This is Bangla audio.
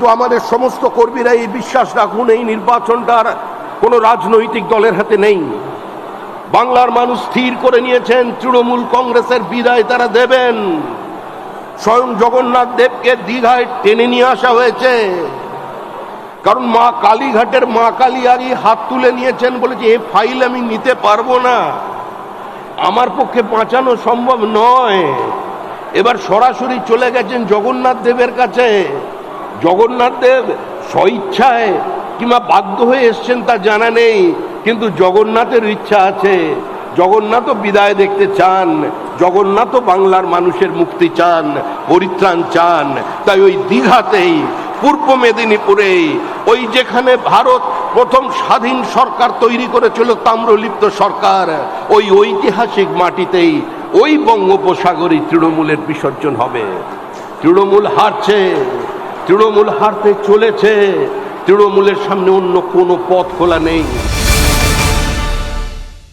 তো আমাদের সমস্ত কর্মীরা এই বিশ্বাস রাখুন, এই নির্বাচনটার কোনো রাজনৈতিক দলের হাতে নেই। বাংলার মানুষ স্থির করে নিয়েছেন তৃণমূল কংগ্রেসের বিদায় তারা দেবেন। স্বয়ং জগন্নাথ দেবকে দীঘায় টেনে নিয়ে আসা হয়েছে, কারণ মা কালীঘাটের মা কালী আগে হাত তুলে নিয়েছেন, বলেছে এ ফাইল আমি নিতে পারবো না, আমার পক্ষে বাঁচানো সম্ভব নয়। এবার সরাসরি চলে গেছেন জগন্নাথ দেবের কাছে। জগন্নাথ দেব স্বইচ্ছায় কিংবা বাধ্য হয়ে এসছেন তা জানা নেই, কিন্তু জগন্নাথের ইচ্ছা আছে। জগন্নাথও বিদায় দেখতে চান, জগন্নাথও বাংলার মানুষের মুক্তি চান, পরিত্রাণ চান। তাই ওই দীঘাতেই, পূর্ব মেদিনীপুরে, ওই যেখানে ভারত প্রথম স্বাধীন সরকার তৈরি করেছিল, তাম্রলিপ্ত সরকার, ওই ঐতিহাসিক মাটিতেই ওই বঙ্গোপসাগরে তৃণমূলের বিসর্জন হবে। তৃণমূল হারছে, তৃণমূল হারতে চলেছে, তৃণমূলের সামনে অন্য কোনো পথ খোলা নেই।